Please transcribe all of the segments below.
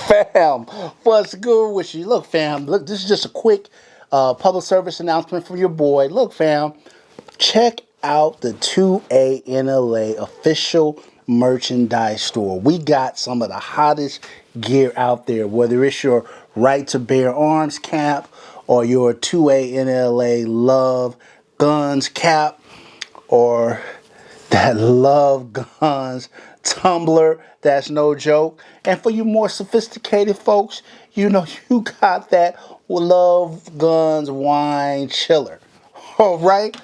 Fam, what's good with you? Look, fam, look, this is just a quick public service announcement from your boy. Look, fam, check out the 2A-N-LA official merchandise store. We got some of the hottest gear out there, whether it's your Right to Bear Arms cap or your 2A-N-LA Love Guns cap or that Love Guns tumbler. That's no joke. And for you more sophisticated folks, you know you got that Love Guns wine chiller. All right.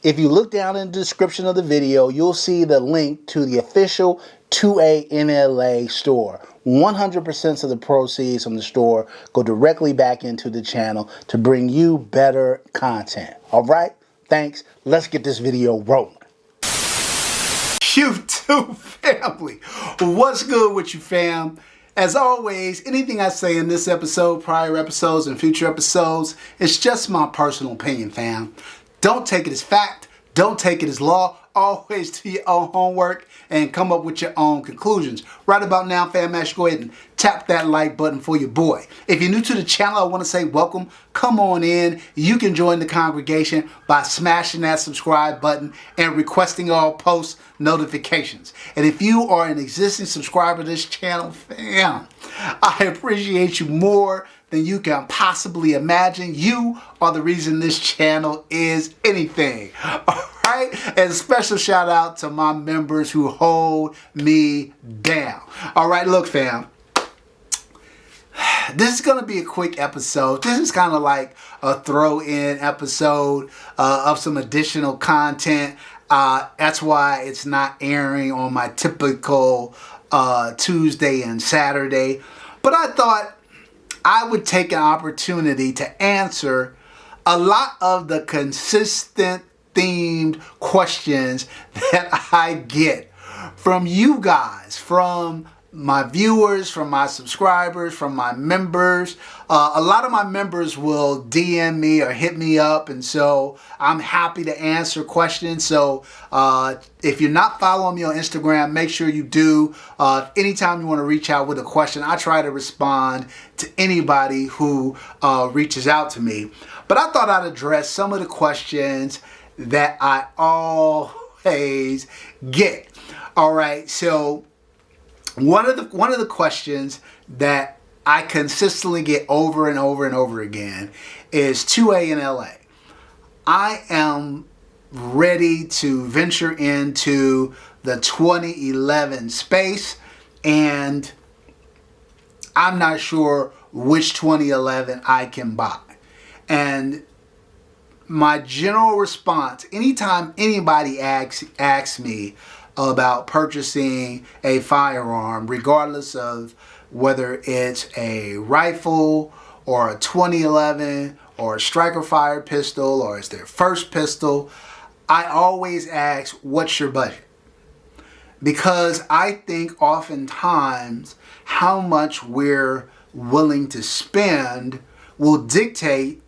If you look down in the description of the video, you'll see the link to the official 2A-N-LA store. 100% of the proceeds from the store go directly back into the channel to bring you better content. All right. Thanks. Let's get this video rolling. YouTube family, what's good with you, fam? As always, anything I say in this episode, prior episodes, and future episodes, it's just my personal opinion, fam. Don't take it as fact. Don't take it as law. Always do your own homework and come up with your own conclusions. Right about now, fam, I should go ahead and tap that like button for your boy. If you're new to the channel, I want to say welcome. Come on in. You can join the congregation by smashing that subscribe button and requesting all post notifications. And if you are an existing subscriber to this channel, fam, I appreciate you more than you can possibly imagine. You are the reason this channel is anything. All right? And a special shout out to my members who hold me down. All right, look, fam. This is going to be a quick episode. This is kind of like a throw-in episode of some additional content. That's why it's not airing on my typical Tuesday and Saturday. But I thought I would take an opportunity to answer a lot of the consistent themed questions that I get from you guys, from my viewers, from my subscribers, from my members. A lot of my members will DM me or hit me up, and so I'm happy to answer questions. So if you're not following me on Instagram, make sure you do. Anytime you want to reach out with a question, I try to respond to anybody who reaches out to me. But I thought I'd address some of the questions that I always get. All right, so one of the questions that I consistently get over and over and over again is 2A-N-LA. I am ready to venture into the 2011 space, and I'm not sure which 2011 I can buy. And my general response, anytime anybody asks me about purchasing a firearm, regardless of whether it's a rifle or a 2011 or a striker fire pistol or it's their first pistol, I always ask, what's your budget? Because I think oftentimes how much we're willing to spend will dictate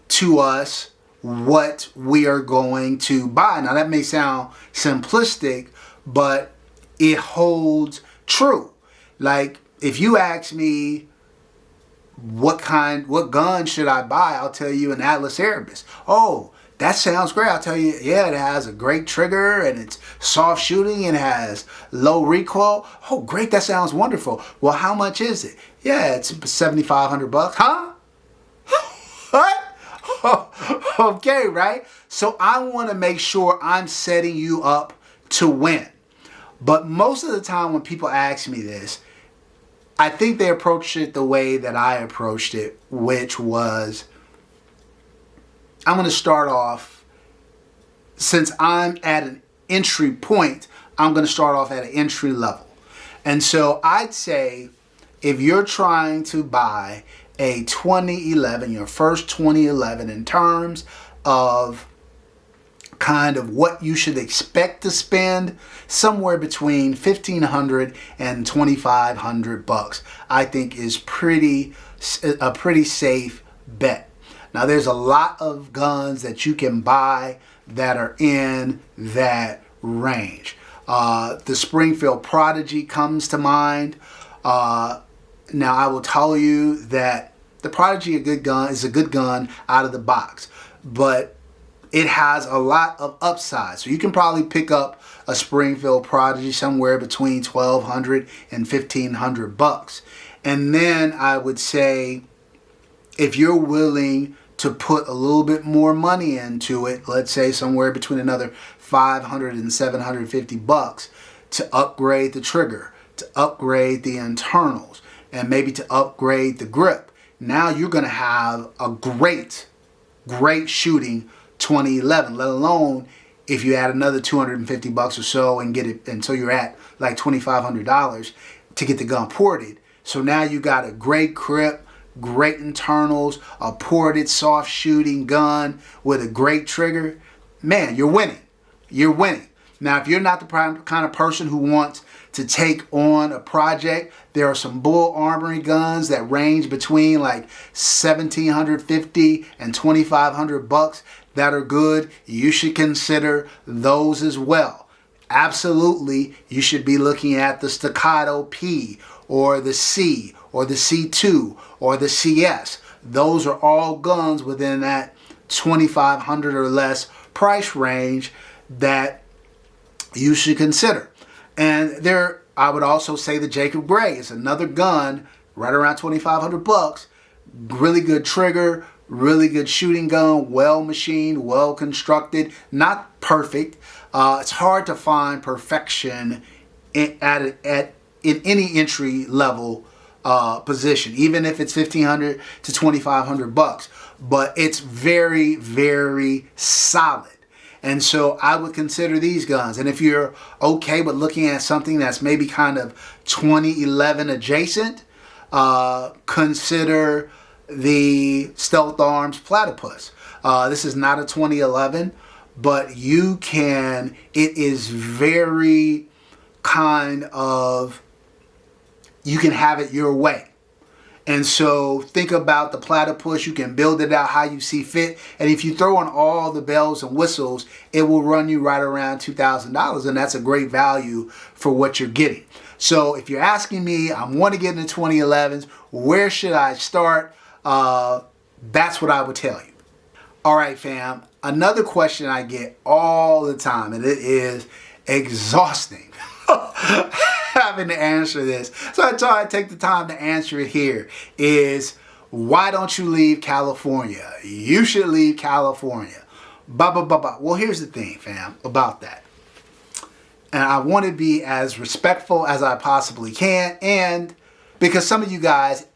to us what we are going to buy. Now that may sound simplistic, but it holds true. Like if you ask me what gun should I buy, I'll tell you an Atlas Erebus. Oh, that sounds great. I'll tell you, yeah, it has a great trigger and it's soft shooting and has low recoil. Oh, great, that sounds wonderful. Well, how much is it? Yeah, it's $7,500. Huh? What? Okay, right? So I want to make sure I'm setting you up to win. But most of the time when people ask me this, I think they approach it the way that I approached it, which was, I'm going to start off, since I'm at an entry point, I'm going to start off at an entry level. And so I'd say if you're trying to buy a 2011, your first 2011, in terms of kind of what you should expect to spend, somewhere between $1,500 and $2,500, I think is a pretty safe bet. Now there's a lot of guns that you can buy that are in that range. The Springfield Prodigy comes to mind. Now, I will tell you that the Prodigy is a good gun out of the box, but it has a lot of upside. So you can probably pick up a Springfield Prodigy somewhere between $1,200 and $1,500. And then I would say, if you're willing to put a little bit more money into it, let's say somewhere between another $500 and $750 to upgrade the trigger, to upgrade the internals, and maybe to upgrade the grip, now you're going to have a great shooting 2011, let alone if you add another $250 or so and get it until you're at like $2,500 to get the gun ported. So now you got a great grip, great internals, a ported soft shooting gun with a great trigger. Man, you're winning. You're winning. Now, if you're not the kind of person who wants to take on a project, there are some Bull Armory guns that range between like $1,750 and $2,500 that are good. You should consider those as well. Absolutely, you should be looking at the Staccato P or the C or the C2 or the CS. Those are all guns within that $2,500 or less price range that you should consider. And there, I would also say the Jacob Gray is another gun right around $2,500. Really good trigger, really good shooting gun, well machined, well constructed, not perfect. It's hard to find perfection in any entry level position, even if it's $1,500 to $2,500. But it's very, very solid. And so I would consider these guns. And if you're okay with looking at something that's maybe kind of 2011 adjacent, consider the Stealth Arms Platypus. This is not a 2011, but it is very kind of, you can have it your way. And so think about the Platypus. You can build it out how you see fit. And if you throw in all the bells and whistles, it will run you right around $2,000. And that's a great value for what you're getting. So if you're asking me, I want to get into 2011s, where should I start? That's what I would tell you. All right, fam. Another question I get all the time, and it is exhausting having to answer this. So I thought I'd take the time to answer it here, is why don't you leave California? You should leave California. Well, here's the thing, fam, about that. And I want to be as respectful as I possibly can, and because some of you guys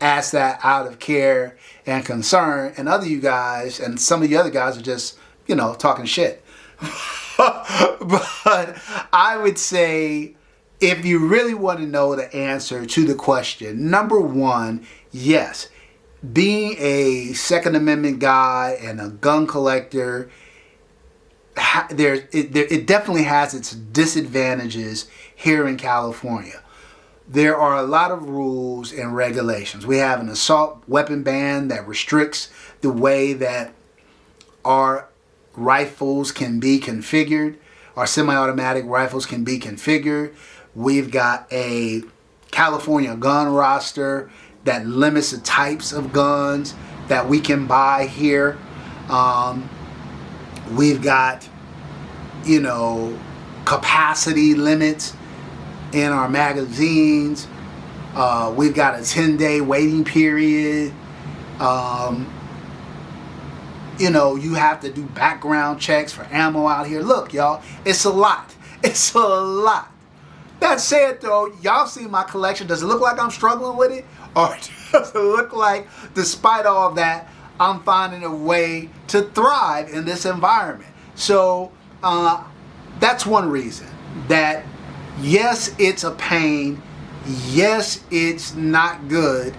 ask that out of care and concern, and other you guys and some of the other guys are just, talking shit. But I would say, if you really want to know the answer to the question, number one, yes, being a Second Amendment guy and a gun collector, it definitely has its disadvantages here in California. There are a lot of rules and regulations. We have an assault weapon ban that restricts the way that our rifles can be configured. Our semi-automatic rifles can be configured. We've got a California gun roster that limits the types of guns that we can buy here. We've got, capacity limits in our magazines. We've got a 10-day waiting period. You have to do background checks for ammo out here. Look, y'all, it's a lot. It's a lot. That said, though, y'all see my collection. Does it look like I'm struggling with it? Or does it look like, despite all of that, I'm finding a way to thrive in this environment? So that's one reason that, yes, it's a pain. Yes, it's not good.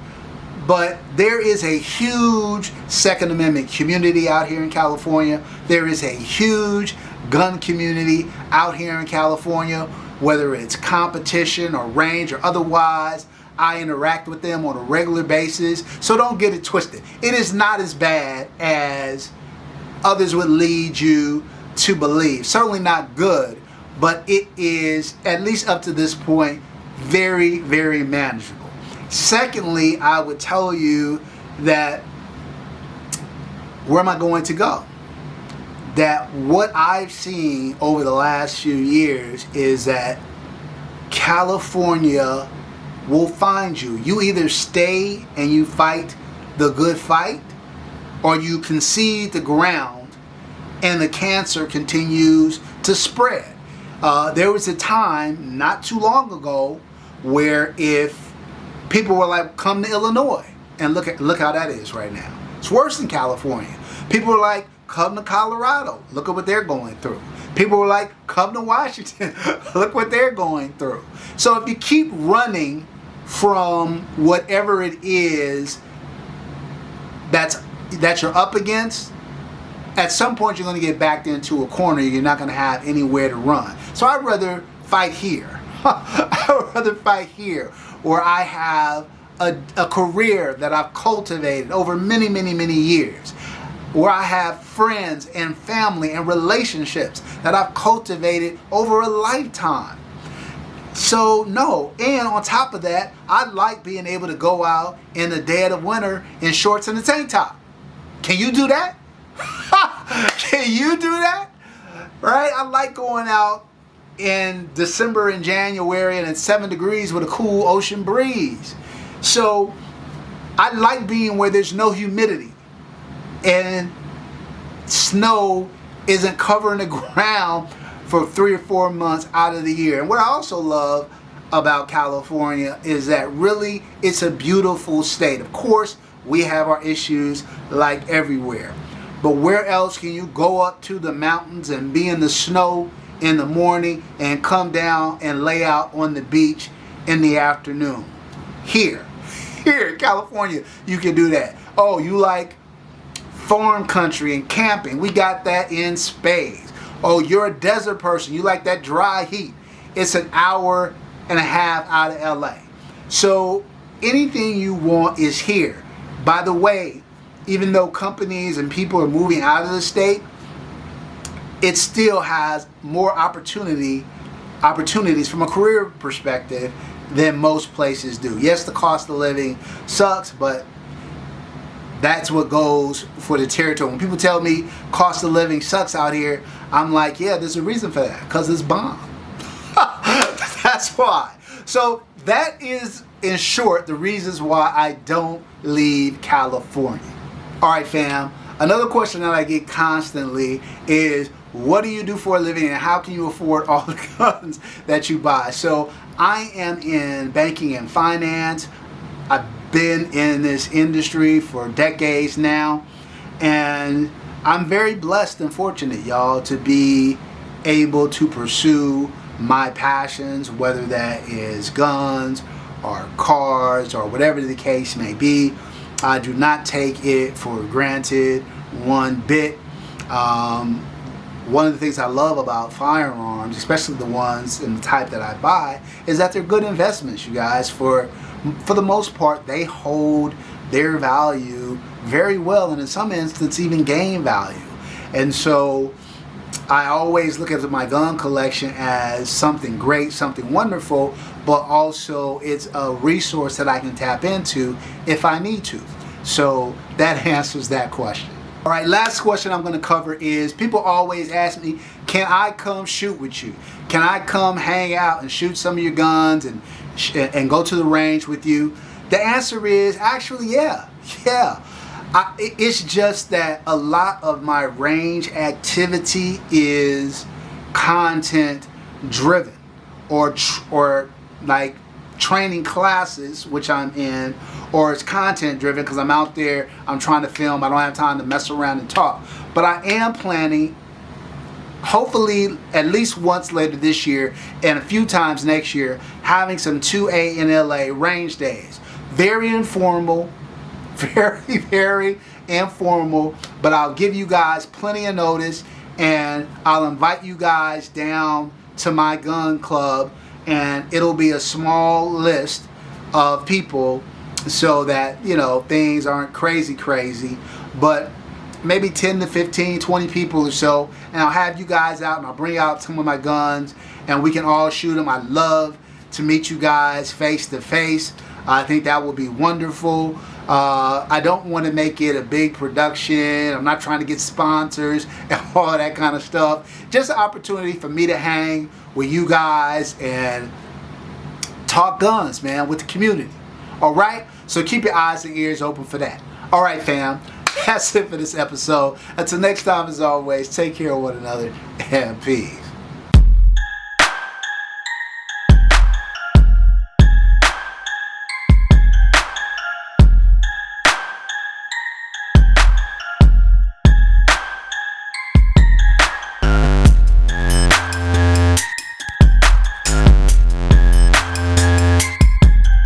But there is a huge Second Amendment community out here in California. There is a huge gun community out here in California, whether it's competition or range or otherwise. I interact with them on a regular basis. So don't get it twisted. It is not as bad as others would lead you to believe. Certainly not good, but it is, at least up to this point, very, very manageable. Secondly, I would tell you that where am I going to go? That what I've seen over the last few years is that California will find you. You either stay and you fight the good fight, or you concede the ground and the cancer continues to spread. There was a time not too long ago where if people were like, come to Illinois, and look how that is right now. It's worse than California. People were like, come to Colorado. Look at what they're going through. People were like, come to Washington. Look what they're going through. So if you keep running from whatever it is that you're up against, at some point you're going to get backed into a corner. You're not going to have anywhere to run. So I'd rather fight here. I'd rather fight here, where I have a career that I've cultivated over many, many, many years, where I have friends and family and relationships that I've cultivated over a lifetime. So no, and on top of that, I like being able to go out in the dead of winter in shorts and a tank top. Can you do that? Can you do that? Right? I like going out in December and January and it's 7 degrees with a cool ocean breeze. So I like being where there's no humidity and snow isn't covering the ground for 3 or 4 months out of the year. And what I also love about California is that really it's a beautiful state. Of course, we have our issues like everywhere. But where else can you go up to the mountains and be in the snow in the morning and come down and lay out on the beach in the afternoon? Here in California, you can do that. Oh, you like farm country and camping? We got that in spades. Oh, you're a desert person. You like that dry heat. It's an hour and a half out of LA. So anything you want is here. By the way, even though companies and people are moving out of the state, it still has more opportunities from a career perspective than most places do. Yes, the cost of living sucks, but that's what goes for the territory. When people tell me cost of living sucks out here, I'm like, yeah, there's a reason for that, because it's bomb. That's why. So that is, in short, the reasons why I don't leave California. All right, fam. Another question that I get constantly is, what do you do for a living and how can you afford all the guns that you buy? So I am in banking and finance. I've been in this industry for decades now, and I'm very blessed and fortunate, y'all, to be able to pursue my passions, whether that is guns or cars or whatever the case may be. I do not take it for granted one bit. One of the things I love about firearms, especially the ones in the type that I buy, is that they're good investments, you guys. For the most part, they hold their value very well, and in some instances even gain value. And so I always look at my gun collection as something great, something wonderful, but also it's a resource that I can tap into if I need to. So that answers that question. All right, last question I'm going to cover is, people always ask me, can I come shoot with you? Can I come hang out and shoot some of your guns and go to the range with you? The answer is actually yeah. It's just that a lot of my range activity is content driven, or like training classes, which I'm in, or it's content driven because I'm out there, I'm trying to film, I don't have time to mess around and talk. But I am planning, hopefully at least once later this year and a few times next year, having some 2A-N-LA range days. Very informal, very informal, but I'll give you guys plenty of notice, and I'll invite you guys down to my gun club, and it'll be a small list of people so that, you know, things aren't crazy, but maybe 10 to 15, 20 people or so, and I'll have you guys out, and I'll bring out some of my guns, and we can all shoot them. I love to meet you guys face to face. I think that would be wonderful. I don't want to make it a big production. I'm not trying to get sponsors and all that kind of stuff. Just an opportunity for me to hang with you guys and talk guns, man, with the community. All right? So keep your eyes and ears open for that. All right, fam. That's it for this episode. Until next time, as always, take care of one another and peace.